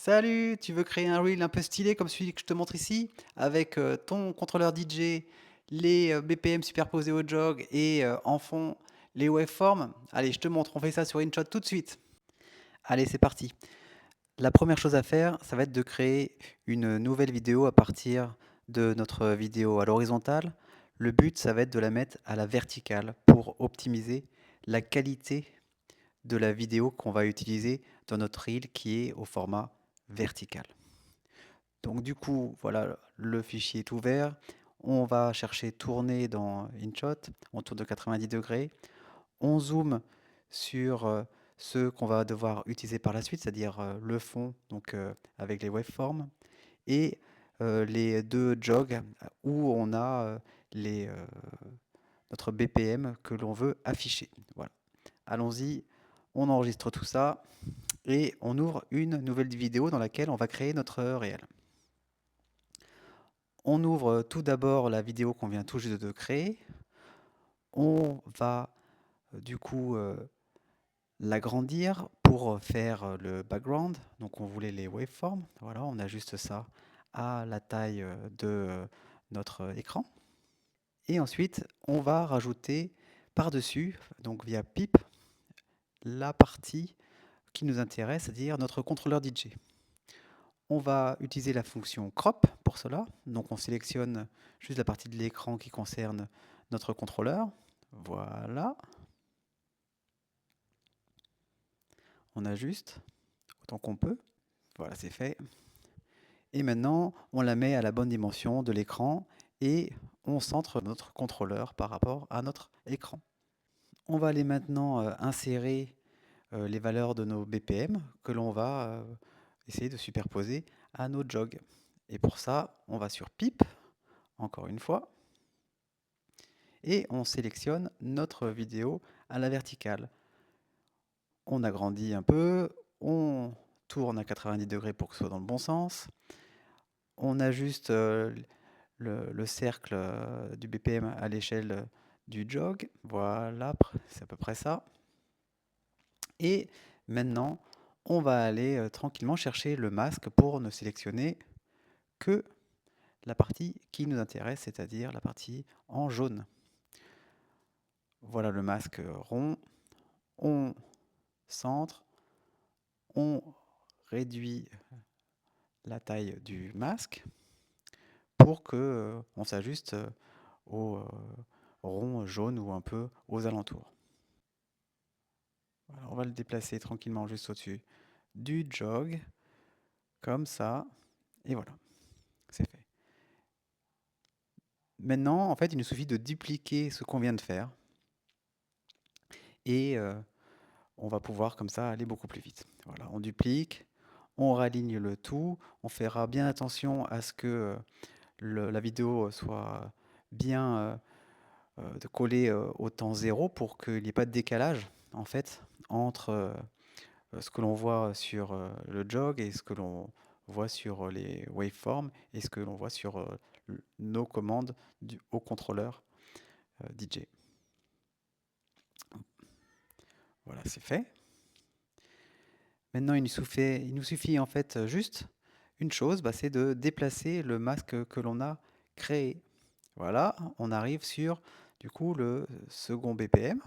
Salut, tu veux créer un reel un peu stylé comme celui que je te montre ici, avec ton contrôleur DJ, les BPM superposés au jog et en fond les waveforms? Allez, je te montre, on fait ça sur InShot tout de suite. Allez, c'est parti. La première chose à faire, ça va être de créer une nouvelle vidéo à partir de notre vidéo à l'horizontale. Le but, ça va être de la mettre à la verticale pour optimiser la qualité de la vidéo qu'on va utiliser dans notre reel qui est au format vertical. Donc du coup, voilà, le fichier est ouvert. On va chercher tourner dans InShot, on tourne de 90 degrés. On zoome sur ce qu'on va devoir utiliser par la suite, c'est-à-dire le fond, donc avec les waveforms, et les deux jogs où on a les, notre BPM que l'on veut afficher. Voilà. Allons-y, on enregistre tout ça et on ouvre une nouvelle vidéo dans laquelle on va créer notre réel. On ouvre tout d'abord la vidéo qu'on vient tout juste de créer. On va du coup l'agrandir pour faire le background. Donc on voulait les waveforms. Voilà, on ajuste ça à la taille de notre écran. Et ensuite, on va rajouter par-dessus, donc via pip, la partie qui nous intéresse, c'est-à-dire notre contrôleur DJ. On va utiliser la fonction crop pour cela. Donc on sélectionne juste la partie de l'écran qui concerne notre contrôleur. Voilà. On ajuste autant qu'on peut. Voilà, c'est fait. Et maintenant, on la met à la bonne dimension de l'écran et on centre notre contrôleur par rapport à notre écran. On va aller maintenant insérer les valeurs de nos BPM que l'on va essayer de superposer à nos jogs. Et pour ça, on va sur pip, encore une fois, et on sélectionne notre vidéo à la verticale. On agrandit un peu, on tourne à 90 degrés pour que ce soit dans le bon sens, on ajuste le cercle du BPM à l'échelle du jog, voilà, c'est à peu près ça. Et maintenant, on va aller tranquillement chercher le masque pour ne sélectionner que la partie qui nous intéresse, c'est-à-dire la partie en jaune. Voilà le masque rond, on centre, on réduit la taille du masque pour que on s'ajuste au rond jaune ou un peu aux alentours. Voilà, on va le déplacer tranquillement juste au-dessus du jog, comme ça, et voilà, c'est fait. Maintenant, en fait, il nous suffit de dupliquer ce qu'on vient de faire et on va pouvoir comme ça aller beaucoup plus vite. Voilà, on duplique, on raligne le tout, on fera bien attention à ce que la vidéo soit bien collée au temps zéro pour qu'il n'y ait pas de décalage en fait entre ce que l'on voit sur le jog et ce que l'on voit sur les waveforms et ce que l'on voit sur nos commandes au contrôleur DJ. Voilà, c'est fait. Maintenant, il nous suffit en fait juste une chose, bah, c'est de déplacer le masque que l'on a créé. Voilà, on arrive sur du coup le second BPM.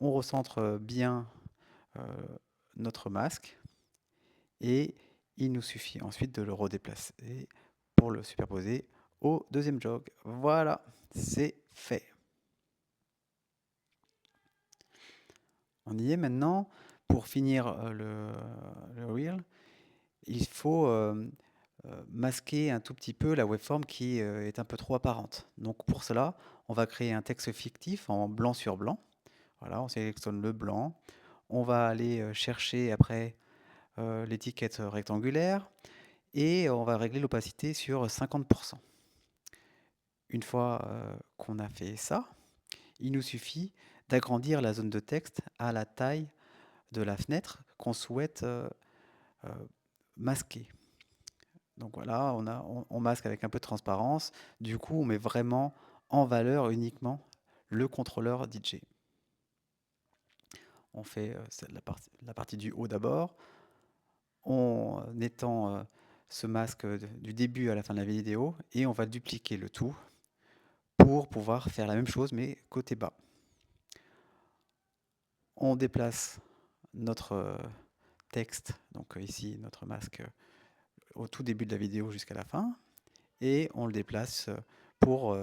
On recentre bien euh, notre masque et il nous suffit ensuite de le redéplacer pour le superposer au deuxième jog. Voilà, c'est fait. On y est maintenant. Pour finir le reel, il faut masquer un tout petit peu la waveform qui est un peu trop apparente. Donc pour cela, on va créer un texte fictif en blanc sur blanc. Voilà, on sélectionne le blanc. On va aller chercher après l'étiquette rectangulaire et on va régler l'opacité sur 50%. Une fois qu'on a fait ça, il nous suffit d'agrandir la zone de texte à la taille de la fenêtre qu'on souhaite euh, masquer. Donc voilà, on masque avec un peu de transparence. Du coup, on met vraiment en valeur uniquement le contrôleur DJ. On fait la partie du haut d'abord. on étend ce masque du début à la fin de la vidéo et on va dupliquer le tout pour pouvoir faire la même chose mais côté bas. On déplace notre texte, donc ici notre masque au tout début de la vidéo jusqu'à la fin, et on le déplace pour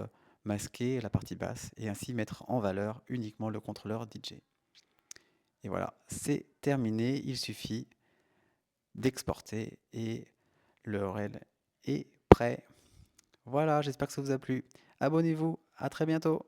masquer la partie basse et ainsi mettre en valeur uniquement le contrôleur DJ. Et voilà, c'est terminé, il suffit d'exporter et le RL est prêt. Voilà, j'espère que ça vous a plu. Abonnez-vous, à très bientôt.